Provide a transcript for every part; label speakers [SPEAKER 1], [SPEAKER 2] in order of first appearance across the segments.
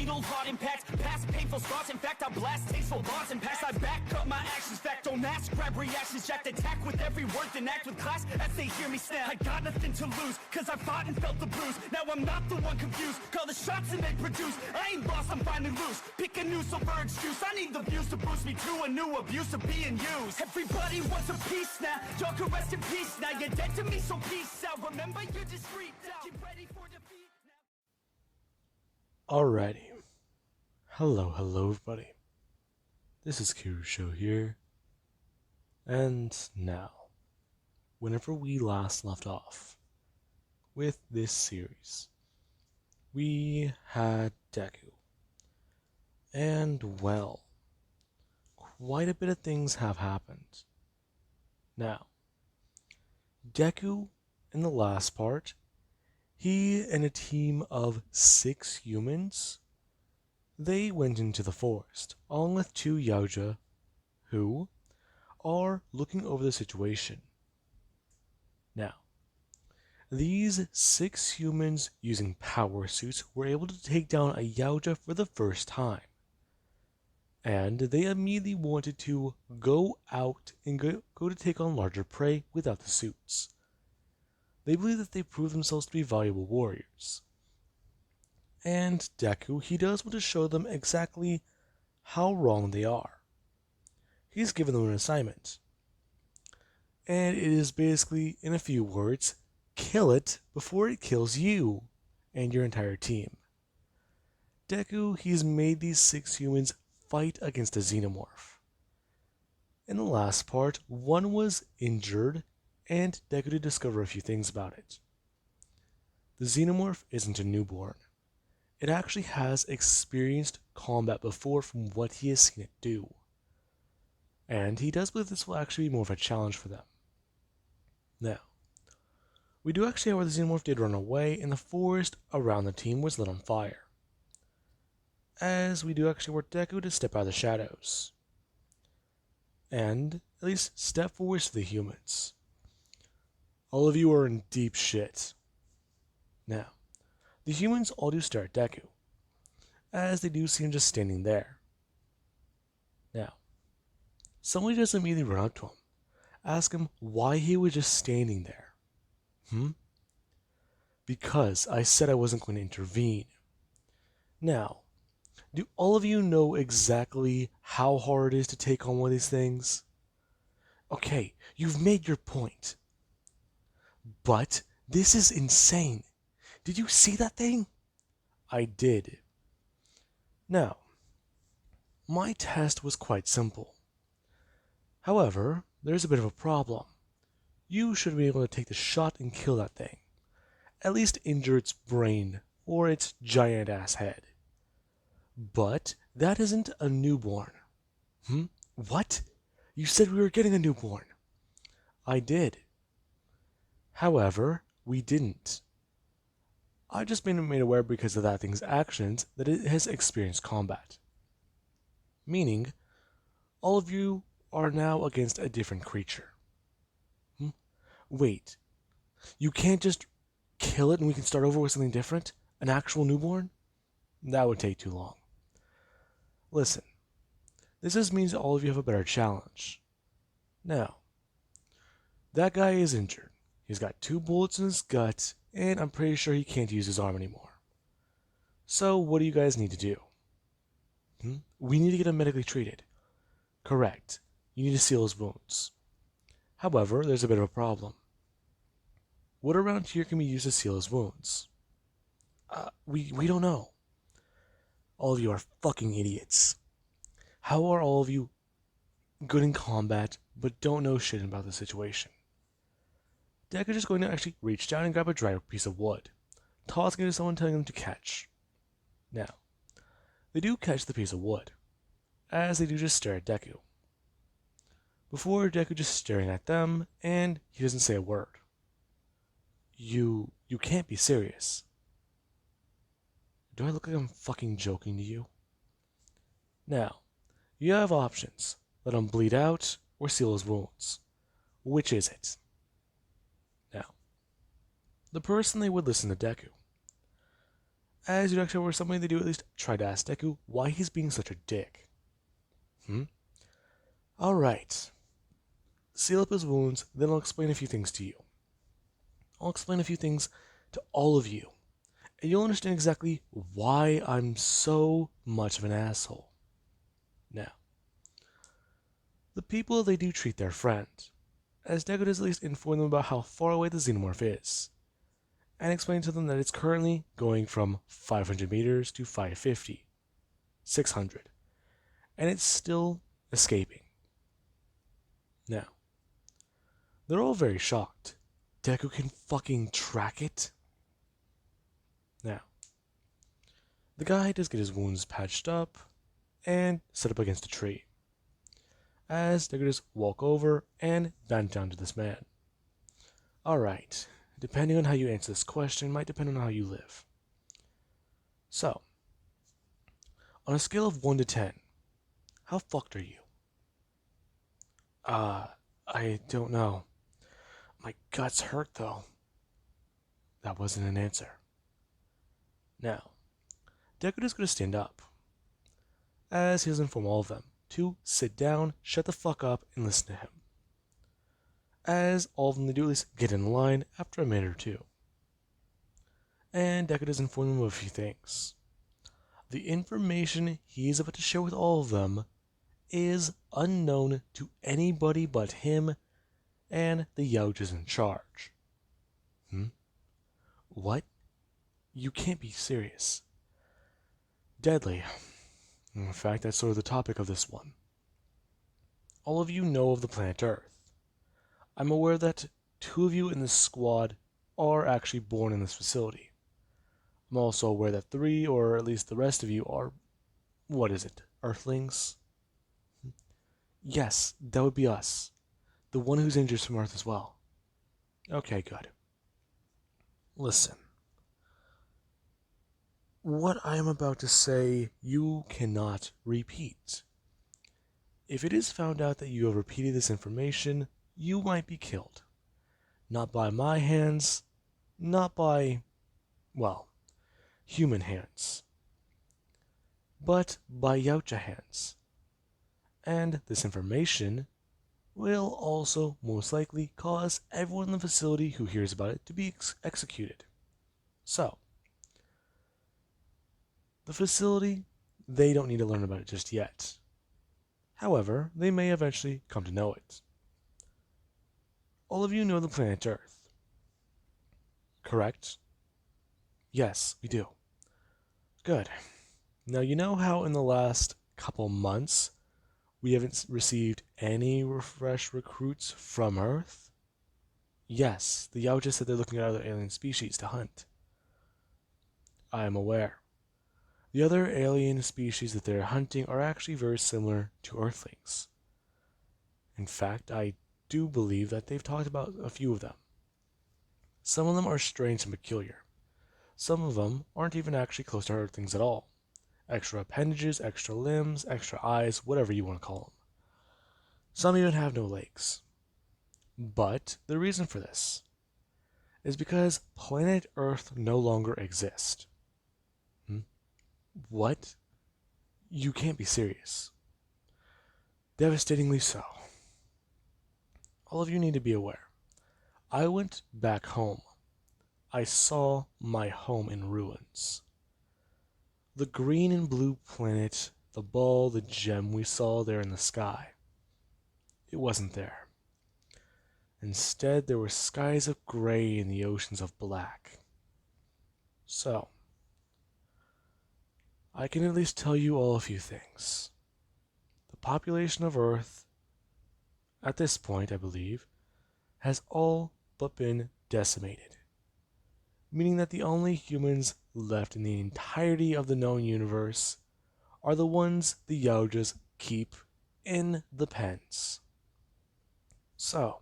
[SPEAKER 1] fatal heart impacts, past painful scars. In fact, I blast tasteful bars and pass. I back up my actions, fact don't ask, grab reactions, jacked attack with every word, then act with class as they hear me snap. I got nothing to lose, cause I fought and felt the bruise. Now I'm not the one confused, call the shots and they produce. I ain't lost, I'm finally loose, pick a new silver excuse. I need the views to boost me to a new abuse of being used. Everybody wants a piece now, y'all can rest in peace now. You're dead to me, so peace out. Remember, you're just freaked out. Get ready for defeat now.
[SPEAKER 2] Alrighty. Hello everybody. This is Kirusho here. And now, whenever we last left off with this series, we had Deku. And well, quite a bit of things have happened. Now, Deku, in the last part, he and a team of 6 humans, they went into the forest, along with 2 yautja, who are looking over the situation. Now, these 6 humans using power suits were able to take down a yautja for the first time. And they immediately wanted to go out and go to take on larger prey without the suits. They believe that they prove themselves to be valuable warriors. And Deku, he does want to show them exactly how wrong they are. He's given them an assignment. And it is basically, in a few words, kill it before it kills you and your entire team. Deku, he's made these 6 humans fight against a xenomorph. In the last part, one was injured, and Deku did discover a few things about it. The xenomorph isn't a newborn. It actually has experienced combat before from what he has seen it do. And he does believe this will actually be more of a challenge for them. Now, we do actually have where the xenomorph did run away, and the forest around the team was lit on fire. As we do actually want Deku to step out of the shadows. And at least step forward to the humans. All of you are in deep shit. Now, the humans all do stare at Deku, as they do see him just standing there. Now, somebody just immediately run up to him, ask him why he was just standing there. Because I said I wasn't going to intervene. Now, do all of you know exactly how hard it is to take on one of these things? Okay, you've made your point. But this is insane. Did you see that thing? I did. Now, my test was quite simple. However, there's a bit of a problem. You should be able to take the shot and kill that thing. At least injure its brain or its giant ass head. But that isn't a newborn. What? You said we were getting a newborn. I did. However, we didn't. I've just been made aware because of that thing's actions that it has experienced combat. Meaning, all of you are now against a different creature. Wait, you can't just kill it and we can start over with something different? An actual newborn? That would take too long. Listen, this just means all of you have a better challenge. Now, that guy is injured. He's got 2 bullets in his gut, and I'm pretty sure he can't use his arm anymore. So what do you guys need to do? We need to get him medically treated. Correct. You need to seal his wounds. However, there's a bit of a problem. What around here can be used to seal his wounds? We don't know. All of you are fucking idiots. How are all of you good in combat, but don't know shit about the situation? Deku is just going to actually reach down and grab a dry piece of wood, tossing it to someone, telling them to catch. Now, they do catch the piece of wood, as they do just stare at Deku. Before Deku just staring at them, and he doesn't say a word. You can't be serious. Do I look like I'm fucking joking to you? Now, you have options. Let him bleed out, or seal his wounds. Which is it? Now, the person they would listen to Deku. as you'd actually were somebody they do at least try to ask Deku why he's being such a dick. Alright. Seal up his wounds, then I'll explain a few things to you. I'll explain a few things to all of you, and you'll understand exactly why I'm so much of an asshole. Now, the people they do treat their friend, as Deku does at least inform them about how far away the xenomorph is, and explain to them that it's currently going from 500 meters to 550, 600, and it's still escaping. Now, they're all very shocked. Deku can fucking track it? Now, the guy does get his wounds patched up and set up against a tree, as Deku just walk over and bend down to this man. Alright, depending on how you answer this question might depend on how you live. So, on a scale of 1 to 10, how fucked are you? I don't know. My guts hurt though. That wasn't an answer. Now, Deku is going to stand up, as he does inform all of them to sit down, shut the fuck up, and listen to him. As all of them they do at least get in line after a minute or two. And Deku does inform them of a few things. The information he is about to share with all of them is unknown to anybody but him and the yautjas in charge. What? You can't be serious. Deadly. In fact, that's sort of the topic of this one. All of you know of the planet Earth. I'm aware that 2 of you in this squad are actually born in this facility. I'm also aware that 3, or at least the rest of you, are, Earthlings? Yes, that would be us. The one who's injured from Earth as well. Okay, good. Listen. What I am about to say, you cannot repeat. If it is found out that you have repeated this information, you might be killed. Not by my hands, not by, human hands, but by yautja hands. And this information will also most likely cause everyone in the facility who hears about it to be executed. So, the facility, they don't need to learn about it just yet. However, they may eventually come to know it. All of you know the planet Earth, correct? Yes, we do. Good. Now you know how in the last couple months we haven't received any fresh recruits from Earth? Yes, the yautja said they're looking at other alien species to hunt. I am aware. The other alien species that they're hunting are actually very similar to Earthlings. In fact, I do believe that they've talked about a few of them. Some of them are strange and peculiar. Some of them aren't even actually close to Earthlings at all. Extra appendages, extra limbs, extra eyes, whatever you want to call them. Some even have no legs. But the reason for this is because planet Earth no longer exists. What? You can't be serious. Devastatingly so. All of you need to be aware. I went back home. I saw my home in ruins. The green and blue planet, the ball, the gem we saw there in the sky, it wasn't there. Instead, there were skies of gray and the oceans of black. So, I can at least tell you all a few things. The population of Earth, at this point, I believe, has all but been decimated. Meaning that the only humans left in the entirety of the known universe are the ones the yautjas keep in the pens. So,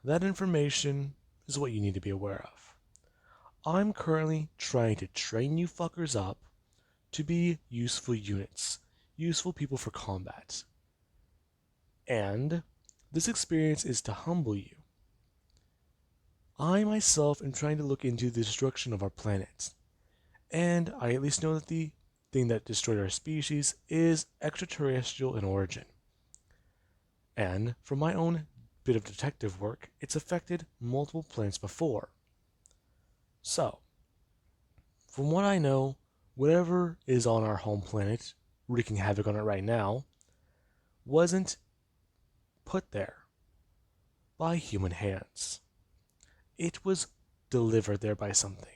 [SPEAKER 2] that information is what you need to be aware of. I'm currently trying to train you fuckers up to be useful units, useful people for combat. And this experience is to humble you. I myself am trying to look into the destruction of our planet, and I at least know that the thing that destroyed our species is extraterrestrial in origin. And from my own bit of detective work, it's affected multiple planets before. So, from what I know, whatever is on our home planet, wreaking havoc on it right now, wasn't put there by human hands. It was delivered there by something.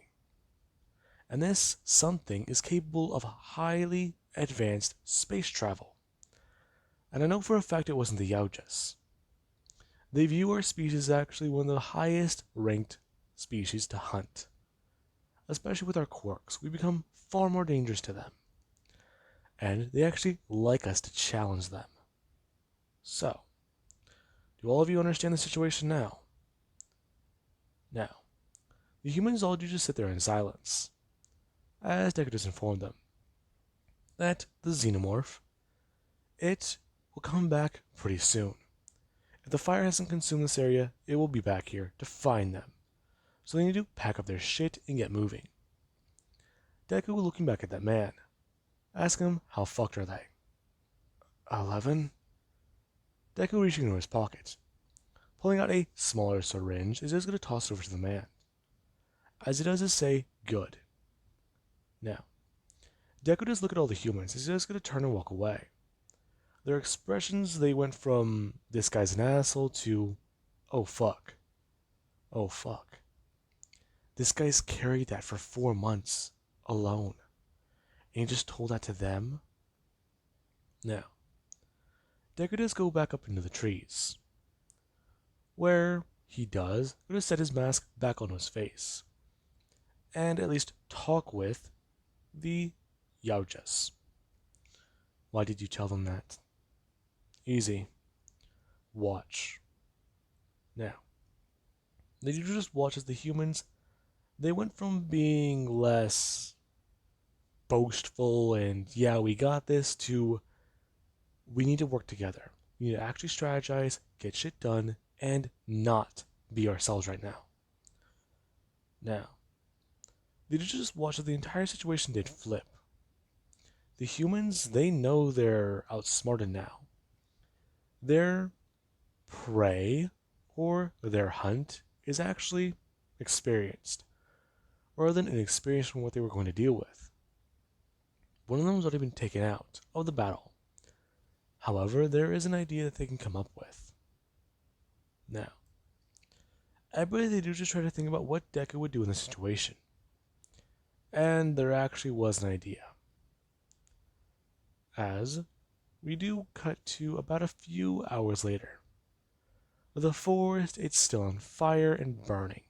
[SPEAKER 2] And this something is capable of highly advanced space travel. And I know for a fact it wasn't the yautjas. They view our species as actually one of the highest ranked species to hunt. Especially with our quirks, we become far more dangerous to them. And they actually like us to challenge them. So, do all of you understand the situation now? Now, the humans all do just sit there in silence, as Deku just informed them that the xenomorph, it will come back pretty soon. If the fire hasn't consumed this area, it will be back here to find them. So they need to pack up their shit and get moving. Deku looking back at that man, asking him how fucked are they? 11? Deku reaching into his pocket, pulling out a smaller syringe, is just going to toss it over to the man. As he does is say, good. Now, Deku does look at all the humans, he's just going to turn and walk away. Their expressions, they went from, this guy's an asshole, to, oh fuck. Oh fuck. This guy's carried that for 4 months, alone. And he just told that to them? Now, Deku does go back up into the trees, where he does going to set his mask back on his face, and at least talk with the yautjas. Why did you tell them that? Easy. Watch. Now, they do just watch as the humans, they went from being less boastful and, yeah, we got this, to, we need to work together. We need to actually strategize, get shit done, and not be ourselves right now. Now, they did just watch as the entire situation did flip. The humans, they know they're outsmarted now. Their prey, or their hunt, is actually experienced, rather than inexperienced from what they were going to deal with. One of them has already been taken out of the battle. However, there is an idea that they can come up with. Now, everybody they do just try to think about what Deku would do in this situation. And there actually was an idea. As we do cut to about a few hours later. The forest, it's still on fire and burning.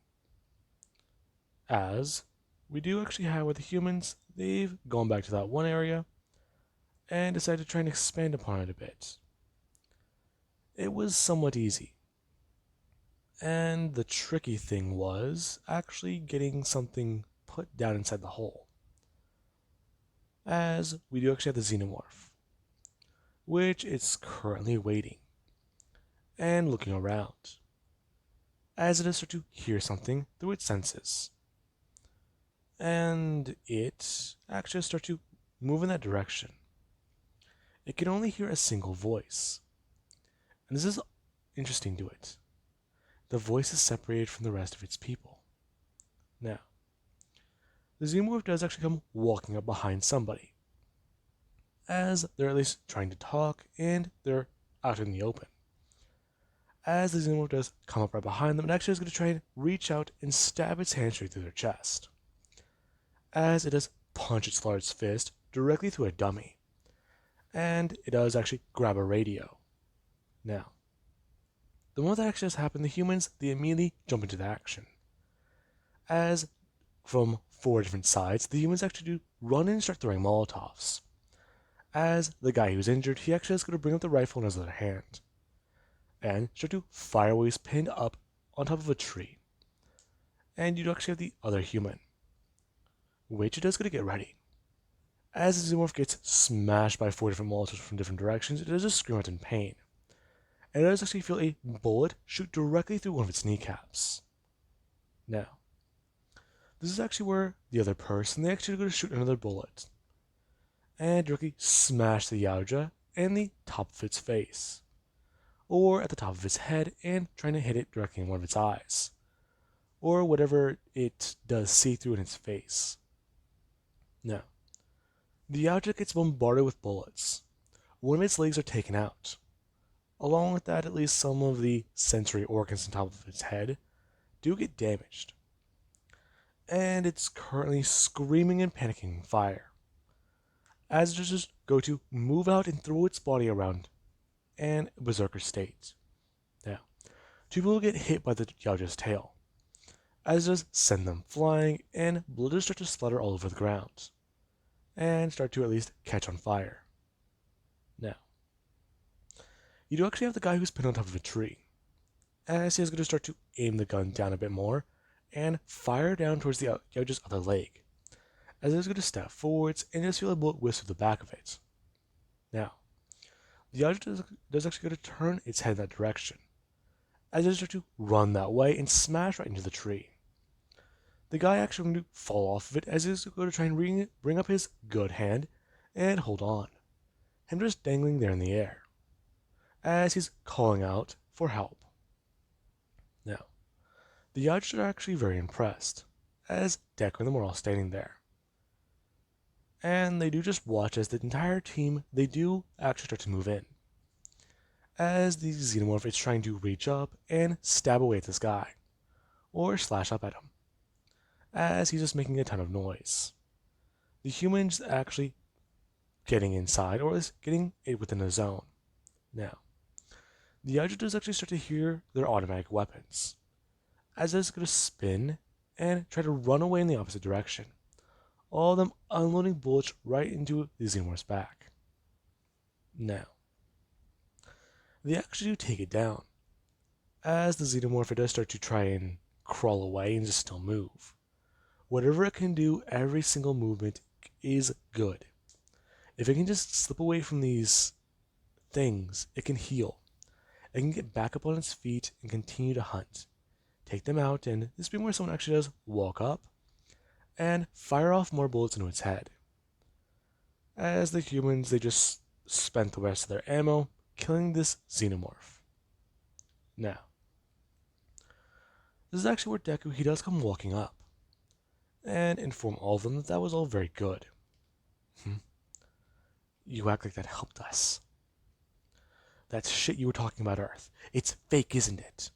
[SPEAKER 2] As we do actually have with the humans, they've gone back to that one area and decided to try and expand upon it a bit. It was somewhat easy. And the tricky thing was actually getting something put down inside the hole. As we do actually have the xenomorph, which is currently waiting and looking around, as it is starting to hear something through its senses. And it actually starts to move in that direction. It can only hear a single voice. And this is interesting to it. The voice is separated from the rest of its people. Now, the xenomorph does actually come walking up behind somebody, as they're at least trying to talk and they're out in the open. As the xenomorph does come up right behind them, it actually is going to try and reach out and stab its hand straight through their chest, as it does punch its large fist directly through a dummy, and it does actually grab a radio. Now, the moment that actually has happened, the humans, they immediately jump into the action, as from 4 different sides, the humans actually do run in and start throwing Molotovs. As the guy who's injured, he actually is going to bring up the rifle in his other hand, and start to fire while he's pinned up on top of a tree. And you actually have the other human, which it is going to get ready. As the xenomorph gets smashed by 4 different Molotovs from different directions, it does just scream out in pain. And it does actually feel a bullet shoot directly through one of its kneecaps. Now, this is actually where the other person, they actually go to shoot another bullet and directly smash the yautja in the top of its face, or at the top of its head and trying to hit it directly in one of its eyes, or whatever it does see through in its face. Now, the yautja gets bombarded with bullets. One of its legs are taken out. Along with that, at least some of the sensory organs on top of its head do get damaged. And it's currently screaming and panicking in fire, as it just go to move out and throw its body around in a berserker state. Now, two people get hit by the yautja's tail, as it does send them flying, and blood just start to splatter all over the ground, and start to at least catch on fire. Now, you do actually have the guy who's pinned on top of a tree, as he is going to start to aim the gun down a bit more, and fire down towards the yautja's other leg, as it is going to step forwards and just feel a bullet whiz through the back of it. Now, the yautja does actually go to turn its head in that direction, as it is going to run that way and smash right into the tree. The guy actually going to fall off of it as he's going to try and bring up his good hand and hold on. Him just dangling there in the air, as he's calling out for help. Now, the yautja are actually very impressed, as Deku and them are all standing there. And they do just watch as the entire team, they do actually start to move in, as the xenomorph is trying to reach up and stab away at this guy, or slash up at him, as he's just making a ton of noise. The humans actually getting inside, or at least getting it within the zone. Now, the yautja does actually start to hear their automatic weapons, as it's going to spin and try to run away in the opposite direction, all of them unloading bullets right into the xenomorph's back. Now, they actually do take it down, as the xenomorph does start to try and crawl away and just still move. Whatever it can do, every single movement is good. If it can just slip away from these things, it can heal. It can get back up on its feet and continue to hunt, take them out, and this being where someone actually does walk up and fire off more bullets into its head. As the humans, they just spent the rest of their ammo killing this xenomorph. Now, this is actually where Deku, he does come walking up and inform all of them that that was all very good. You act like that helped us. That shit you were talking about Earth. It's fake, isn't it?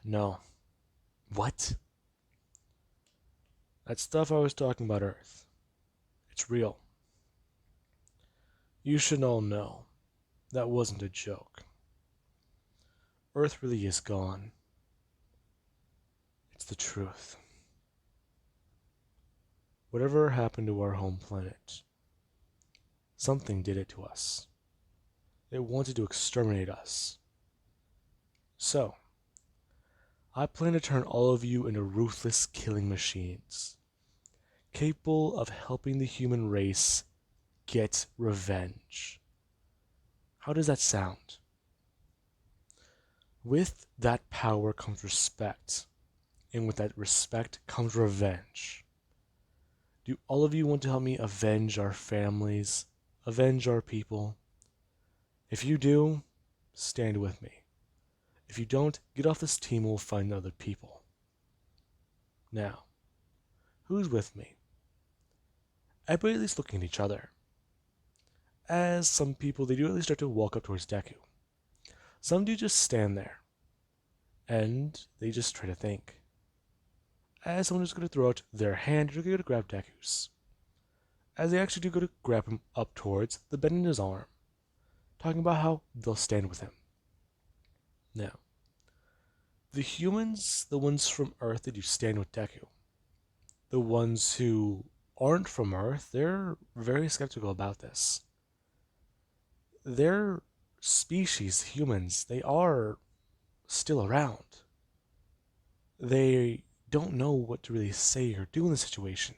[SPEAKER 2] No. What? That stuff I was talking about Earth. It's real. You should all know. That wasn't a joke. Earth really is gone. It's the truth. Whatever happened to our home planet, something did it to us. It wanted to exterminate us. So, I plan to turn all of you into ruthless killing machines, capable of helping the human race get revenge. How does that sound? With that power comes respect, and with that respect comes revenge. Do all of you want to help me avenge our families, avenge our people? If you do, stand with me. If you don't, get off this team and we'll find other people. Now, who's with me? Everybody at least looking at each other. As some people, they do at least start to walk up towards Deku. Some do just stand there, and they just try to think. As someone is going to throw out their hand, they're going to grab Deku's. As they actually do go to grab him up towards the bend in his arm, talking about how they'll stand with him. Now, the humans, the ones from Earth, they do stand with Deku. The ones who aren't from Earth, they're very skeptical about this. Their species, humans, they are still around. They don't know what to really say or do in the situation.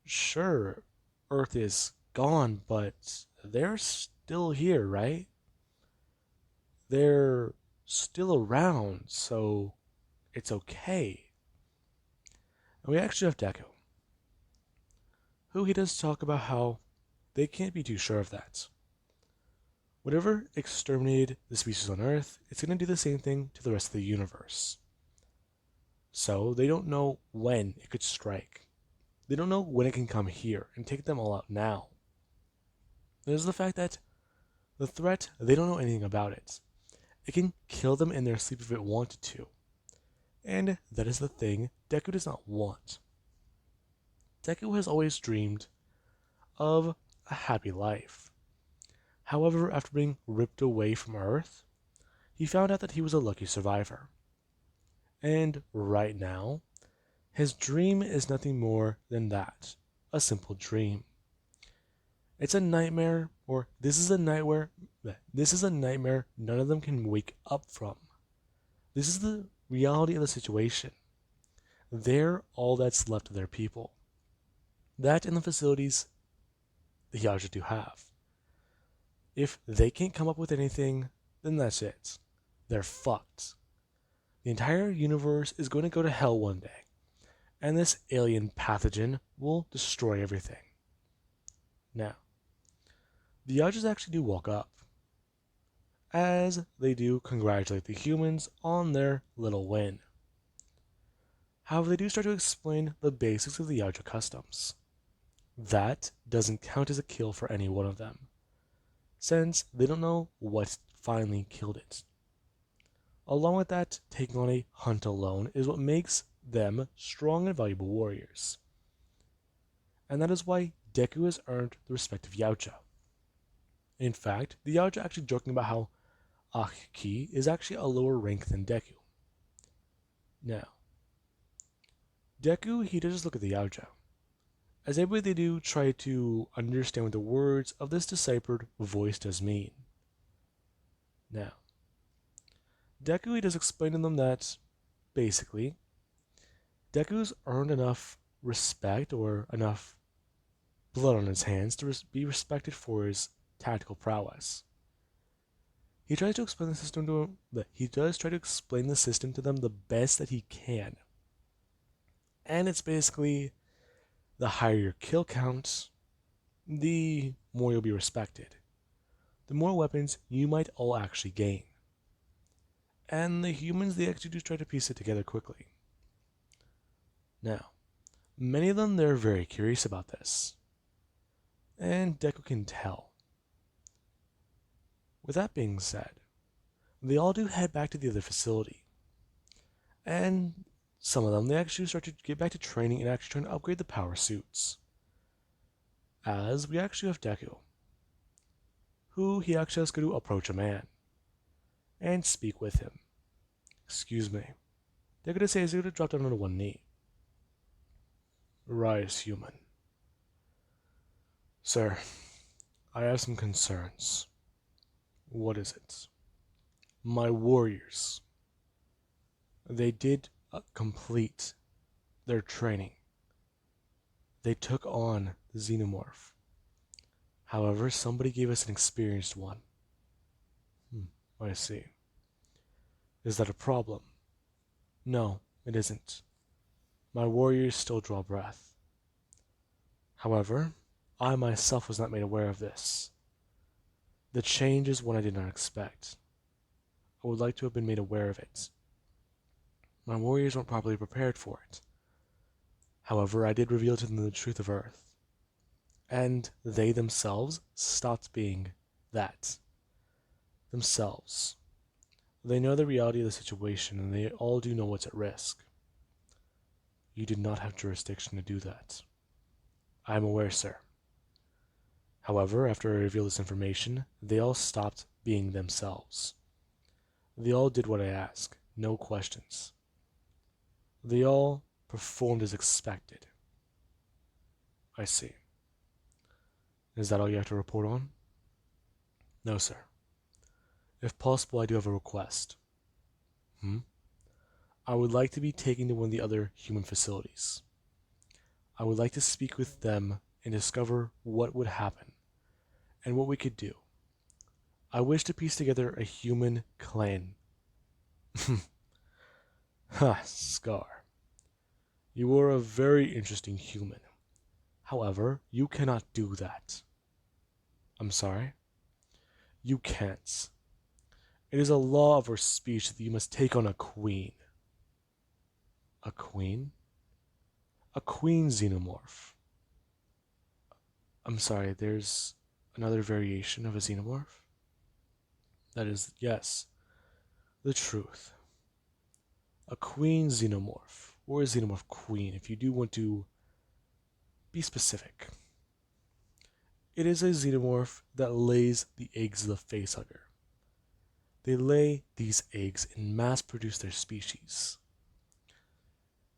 [SPEAKER 2] Sure, Earth is gone, but they're still here, right? they're still around, so it's okay. And we actually have Deku, who he does talk about how they can't be too sure of that. Whatever exterminated the species on Earth, it's going to do the same thing to the rest of the universe. So they don't know when it could strike. They don't know when it can come here and take them all out now. There's the fact that the threat, they don't know anything about it. It can kill them in their sleep if it wanted to. And that is the thing Deku does not want. Deku has always dreamed of a happy life. However, after being ripped away from Earth, he found out that he was a lucky survivor. And right now, his dream is nothing more than that, a simple dream. It's a nightmare, or this is a nightmare none of them can wake up from. This is the reality of the situation. They're all that's left of their people. That and the facilities the Yautja do have. If they can't come up with anything, then that's it. They're fucked. The entire universe is going to go to hell one day, and this alien pathogen will destroy everything. Now, the Yautjas actually do walk up, as they do congratulate the humans on their little win. However, they do start to explain the basics of the Yautja customs. That doesn't count as a kill for any one of them, since they don't know what finally killed it. Along with that, taking on a hunt alone is what makes them strong and valuable warriors. And that is why Deku has earned the respect of Yautja. In fact, the Yautja actually joking about how Aki is actually a lower rank than Deku. Now, Deku, he does look at the Yautja, as everybody they do try to understand what the words of this deciphered voice does mean. Now, Deku, he does explain to them that, basically, Deku's earned enough respect or enough blood on his hands to be respected for his tactical prowess. He tries to explain the system to him, but he does try to explain the system to them the best that he can. And it's basically the higher your kill count, the more you'll be respected. The more weapons you might all actually gain. And the humans, they actually do try to piece it together quickly. Now, many of them, they're very curious about this. And Deku can tell. With that being said, they all do head back to the other facility. And some of them, they actually start to get back to training and actually trying to upgrade the power suits. As we actually have Deku, who he actually has to approach a man and speak with him. Excuse me. Deku to say he's going to drop down on one knee. Rise, human. Sir, I have some concerns. What is it? My warriors. They did complete their training. They took on the xenomorph. However, somebody gave us an experienced one. I see. Is that a problem? No, it isn't. My warriors still draw breath. However, I myself was not made aware of this. The change is one I did not expect. I would like to have been made aware of it. My warriors weren't properly prepared for it. However, I did reveal to them the truth of Earth. And they themselves stopped being that. Themselves. They know the reality of the situation, and they all do know what's at risk. You did not have jurisdiction to do that. I am aware, sir. However, after I revealed this information, they all stopped being themselves. They all did what I asked, no questions. They all performed as expected. I see. Is that all you have to report on? No, sir. If possible, I do have a request. I would like to be taken to one of the other human facilities. I would like to speak with them and discover what would happen and what we could do. I wish to piece together a human clan. Ha, Scar. You are a very interesting human. However, you cannot do that. I'm sorry? You can't. It is a law of our speech that you must take on a queen. A queen? A queen xenomorph. I'm sorry, there's another variation of a xenomorph? That is, yes, the truth. A queen xenomorph, or a xenomorph queen, if you do want to be specific. It is a xenomorph that lays the eggs of the facehugger. They lay these eggs and mass produce their species.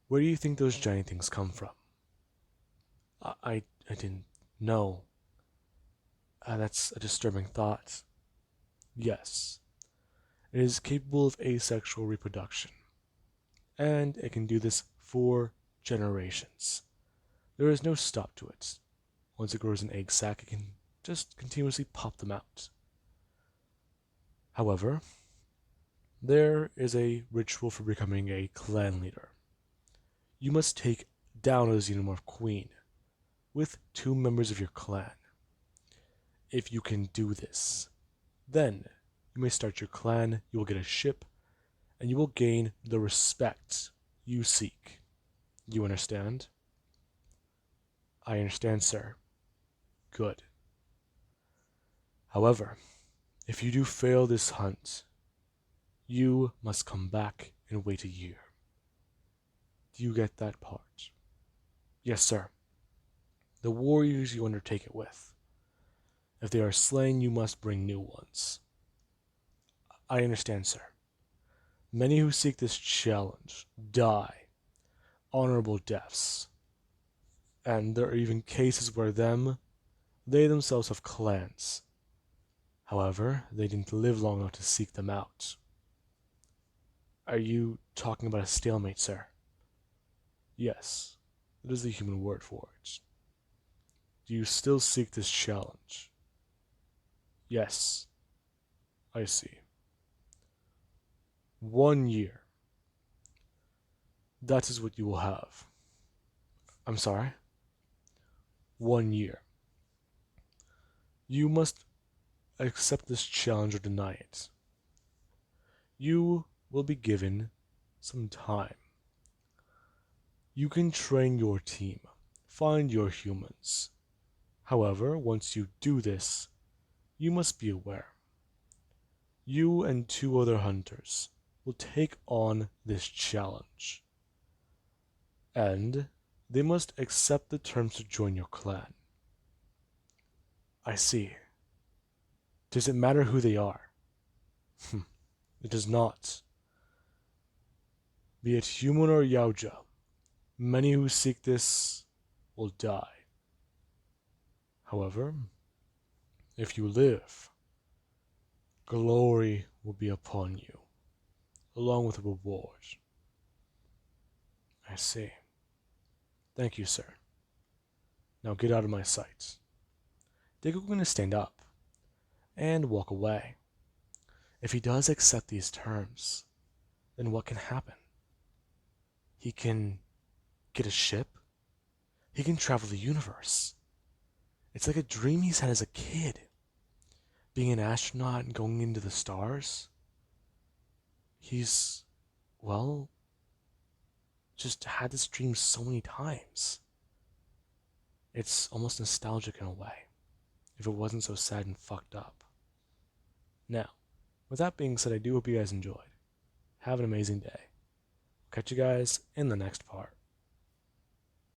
[SPEAKER 2] Where do you think those giant things come from? I didn't know. That's a disturbing thought. Yes, it is capable of asexual reproduction, and it can do this for generations. There is no stop to it. Once it grows an egg sac, it can just continuously pop them out. However, there is a ritual for becoming a clan leader. You must take down a xenomorph queen with 2 members of your clan. If you can do this, then you may start your clan, you will get a ship, and you will gain the respect you seek. You understand? I understand, sir. Good. However, if you do fail this hunt, you must come back and wait a year. Do you get that part? Yes, sir. The warriors you undertake it with. If they are slain, you must bring new ones. I understand, sir. Many who seek this challenge die honorable deaths. And there are even cases where they themselves have clans. However, they didn't live long enough to seek them out. Are you talking about a stalemate, sir? Yes, that is the human word for it. Do you still seek this challenge? Yes, I see. 1 year. That is what you will have. I'm sorry? 1 year. You must accept this challenge or deny it. You will be given some time. You can train your team, find your humans. However, once you do this, you must be aware. You and 2 other hunters will take on this challenge. And they must accept the terms to join your clan. I see. Does it matter who they are? It does not. Be it human or yautja, many who seek this will die. However, if you live, glory will be upon you, along with a reward. I see. Thank you, sir. Now get out of my sight. Deku is going to stand up and walk away. If he does accept these terms, then what can happen? He can get a ship. He can travel the universe. It's like a dream he's had as a kid. Being an astronaut and going into the stars. He's, well, just had this dream so many times. It's almost nostalgic in a way, if it wasn't so sad and fucked up. Now, with that being said, I do hope you guys enjoyed. Have an amazing day. Catch you guys in the next part.